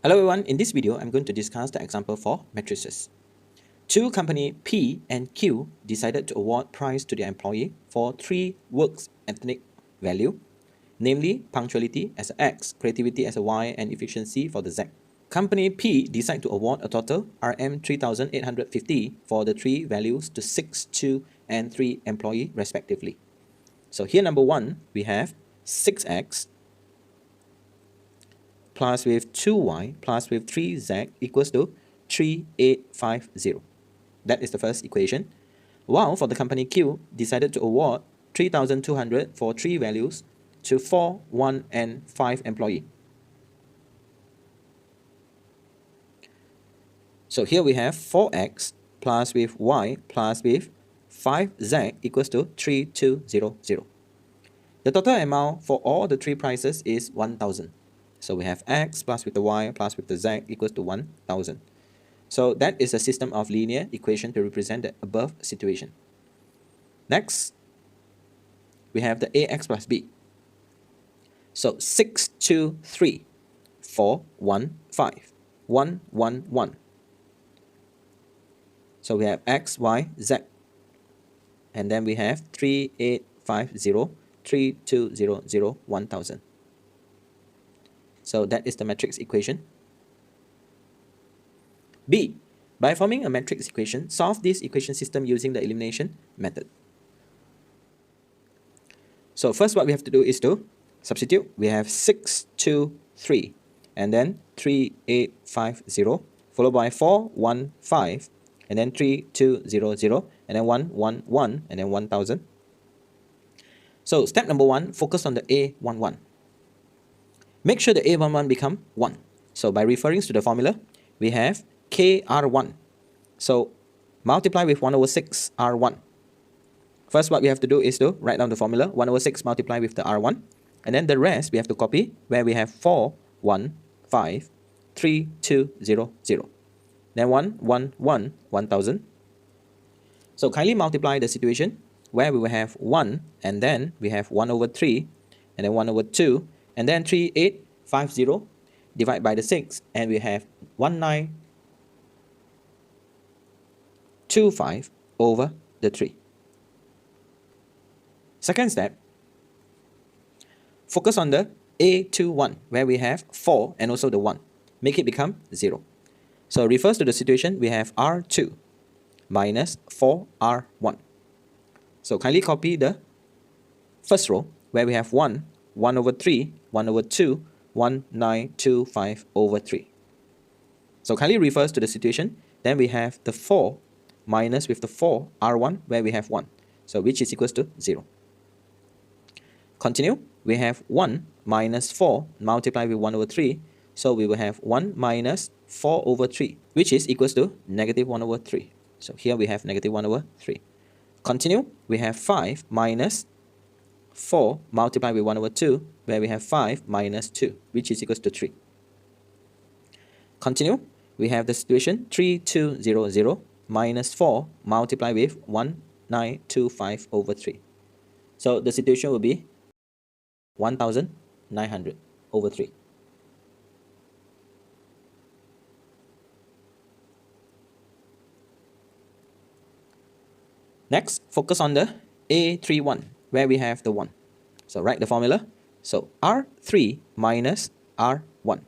Hello everyone, in this video I'm going to discuss the example for matrices. Two company P and Q decided to award prize to their employee for three works ethnic value, namely punctuality as a X, creativity as a Y, and efficiency for the Z. Company P decided to award a total RM 3,850 for the three values to 6, 2, and 3 employee respectively. So here number 1 we have 6X plus with 2y plus with 3z equals to 3850. That is the first equation. While for the company Q decided to award 3,200 for three values to 4, 1, and 5 employee. So here we have 4x plus with y plus with 5z equals to 3200. The total amount for all the three prices is 1,000. So we have x plus with the y plus with the z equals to 1,000. So that is a system of linear equation to represent the above situation. Next, we have the ax plus b. So 6, 2, 3, 4, 1, 5, 1, 1, 1. So we have x, y, z. And then we have 3850, 3200, 1000. So that is the matrix equation. B. By forming a matrix equation, solve this equation system using the elimination method. So first what we have to do is to substitute. We have 6, 2, 3, and then 3850, followed by 4, 1, 5, and then 3200, and then 1, 1, 1, and then 1000. So step number 1, focus on the A11. Make sure the A11 become 1. So by referring to the formula, we have KR1. So multiply with 1 over 6 R1. First what we have to do is to write down the formula 1 over 6 multiply with the R1. And then the rest we have to copy where we have 4, 1, 5, 3, 2, 0, 0. Then 1, 1, 1, 1000. So kindly multiply the situation where we will have 1 and then we have 1 over 3 and then 1 over 2 and then 3850 divide by the 6 and we have 1925 over the 3. Second step, focus on the A21 where we have 4 and also the 1. Make it become 0. So refers to the situation we have R2 minus 4R1. So kindly copy the first row where we have 1, 1 over 3, 1 over 2, 1925 over 3. So kindly refers to the situation. Then we have the 4 minus with the 4 R1 where we have 1. So which is equals to 0. Continue. We have 1 minus 4 multiplied with 1 over 3. So we will have 1 minus 4 over 3 which is equals to negative 1 over 3. So here we have negative 1 over 3. Continue. We have 5 minus 4 multiplied with 1 over 2 where we have 5 minus 2 which is equals to 3. Continue. We have the situation 3200 minus 4 multiplied with 1925 over 3. So the situation will be 1900 over 3. Next, focus on the A31 where we have the 1. So write the formula. So R3 minus R1.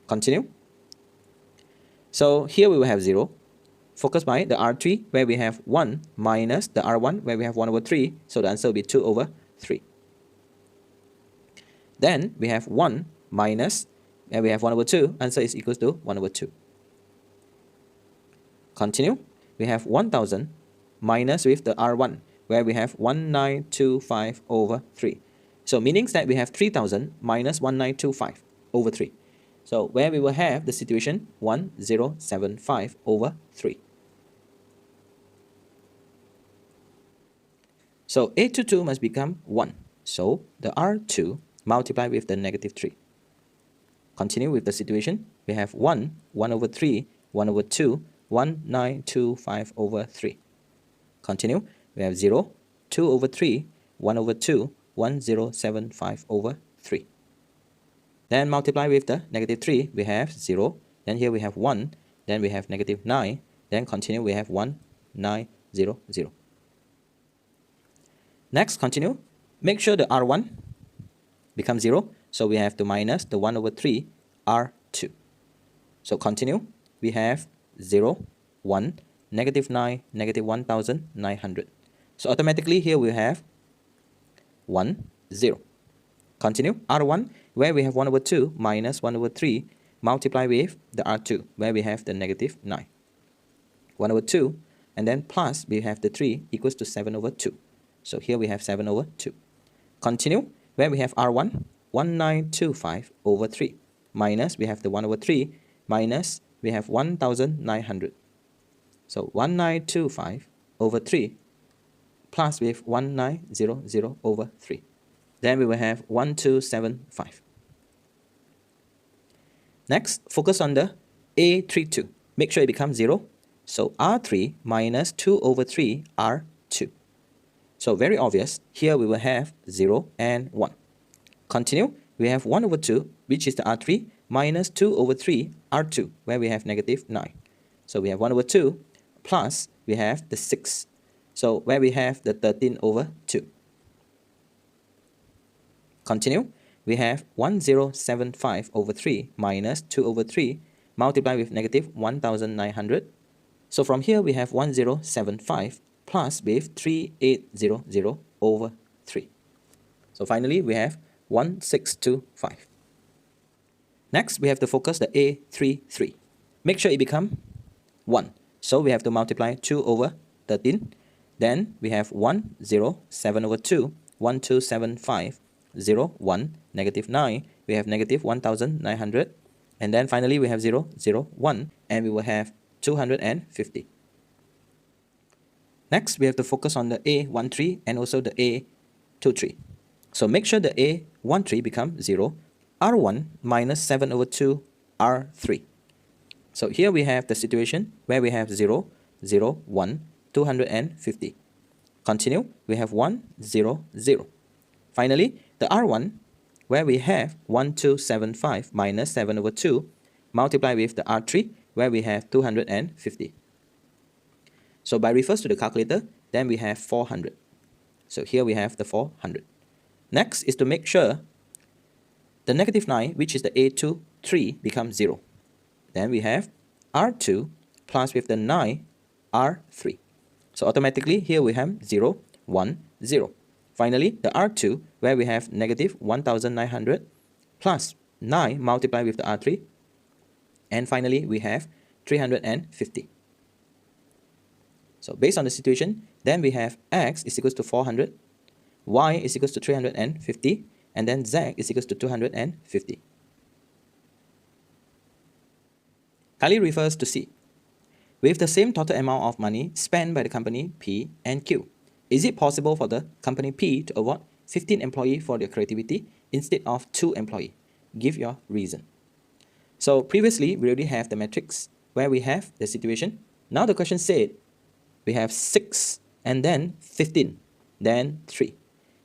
Continue. So here we will have 0. Focus by the R3 where we have 1 minus the R1 where we have 1 over 3. So the answer will be 2 over 3. Then we have 1 minus where we have 1 over 2. Answer is equals to 1 over 2. Continue. We have 1000 minus with the R1 where we have 1925 over 3. So meanings that we have 3000 minus 1925 over 3. So where we will have the situation 1075 over 3. So A22 must become 1. So the R2 multiplied with the negative 3. Continue with the situation. We have 1, 1 over 3, 1 over 2, 1925 over 3. Continue. We have 0, 2 over 3, 1 over 2, 1075 over 3. Then multiply with the negative 3, we have 0. Then here we have 1. Then we have negative 9. Then continue, we have 1, 9, 0, 0. Next, continue. Make sure the R1 becomes 0. So we have to minus the 1 over 3 R2. So continue. We have 0, 1, negative 9, negative 1,900. So automatically here we have 1, 0. Continue. R1, where we have 1 over 2 minus 1 over 3, multiply with the R2, where we have the negative 9. 1 over 2, and then plus we have the 3 equals to 7 over 2. So here we have 7 over 2. Continue. Where we have R1, 1925 over 3, minus we have the 1 over 3, minus we have 1,900. So 1925 over 3 plus with 1900 over 3. Then we will have 1275. Next, focus on the A32. Make sure it becomes 0. So R3 minus 2 over 3 R2. So very obvious, here we will have 0 and 1. Continue, we have 1 over 2, which is the R3, minus 2 over 3 R2, where we have negative 9. So we have 1 over 2, plus we have the 6. So where we have the 13 over 2. Continue, we have 1075 over 3 minus 2 over 3, multiply with negative 1900. So from here we have 1075 plus with 3800 over 3. So finally we have 1625. Next we have to focus the A33. Make sure it become 1. So we have to multiply 2 over 13. Then we have 107 over 2, 1275, 0, 1, negative 9. We have negative 1900. And then finally we have 0, 0, 1. And we will have 250. Next, we have to focus on the A13 and also the A23. So make sure the A13 becomes 0. R1 minus 7 over 2 R3. So here we have the situation where we have 0, 0, 1, 250. Continue, we have 1, 0, 0. Finally, the R1 where we have 1275 minus 7 over 2 multiply with the R3 where we have 250. So by refers to the calculator, then we have 400. So here we have the 400. Next is to make sure the negative 9, which is the A23, becomes 0. Then we have R2 plus with the 9 R3. So automatically here we have 0, 1, 0. Finally, the R2 where we have negative 1900 plus 9 multiplied with the R3. And finally, we have 350. So based on the situation, then we have x is equals to 400, y is equals to 350, and then z is equals to 250. Kindly refers to C. With the same total amount of money spent by the company P and Q, is it possible for the company P to award 15 employees for their creativity instead of 2 employees? Give your reason. So previously, we already have the matrix where we have the situation. Now the question said, we have 6 and then 15, then 3,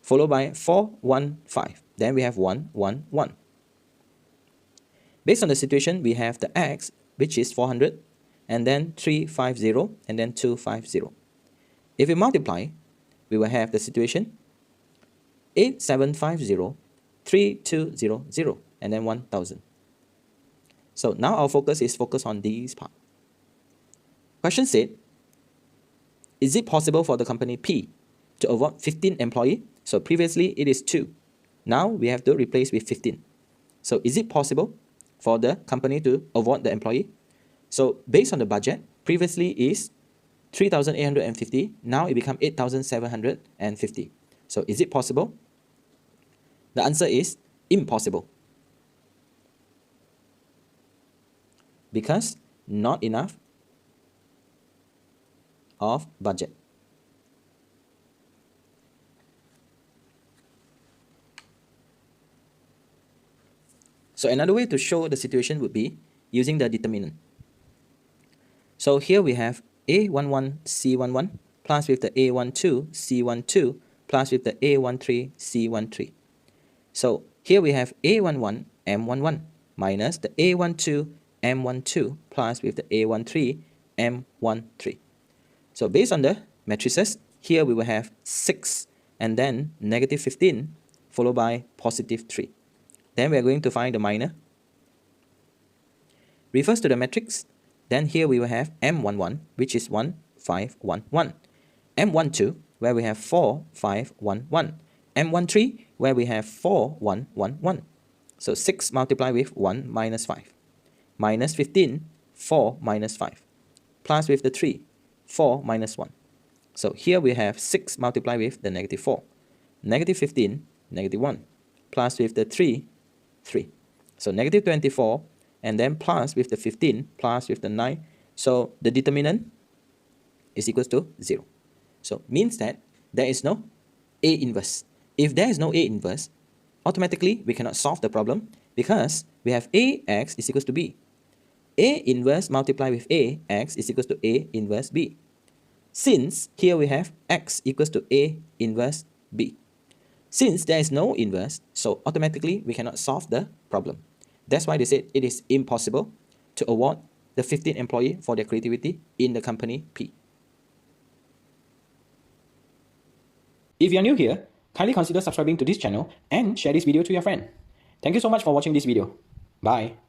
followed by 4, 1, 5. Then we have 1, 1, 1. Based on the situation, we have the x, which is 400, and then 350, and then 250. If we multiply, we will have the situation 8750, 3200, and then 1000. So now our focus is focused on these part. Question said, is it possible for the company P to award 15 employees? So previously it is 2. Now we have to replace with 15. So is it possible for the company to award the employee? So based on the budget, previously is 3,850. Now it becomes 8,750. So is it possible? The answer is impossible. Because not enough of budget. So another way to show the situation would be using the determinant. So here we have A11 C11 plus with the A12 C12 plus with the A13 C13. So here we have A11 M11 minus the A12 M12 plus with the A13 M13. So based on the matrices, here we will have 6 and then negative 15 followed by positive 3. Then we are going to find the minor. Refers to the matrix. Then here we will have M11, which is 1, 5, 1, 1. M12, where we have 4, 5, 1, 1. M13, where we have 4, 1, 1, 1. So 6 multiplied with 1 minus 5. Minus 15, 4 minus 5. Plus with the 3, 4 minus 1. So here we have 6 multiplied with the negative 4. Negative 15, negative 1. Plus with the 3, 3. So negative 24, and then plus with the 15, plus with the 9. So the determinant is equals to 0. So means that there is no A inverse. If there is no A inverse, automatically we cannot solve the problem because we have AX is equals to B. A inverse multiplied with AX is equals to A inverse B. Since here we have X equals to A inverse B. Since there is no inverse, so automatically we cannot solve the problem. That's why they said it is impossible to award the 15 employee for their creativity in the company P. If you are new here, kindly consider subscribing to this channel and share this video to your friend. Thank you so much for watching this video. Bye.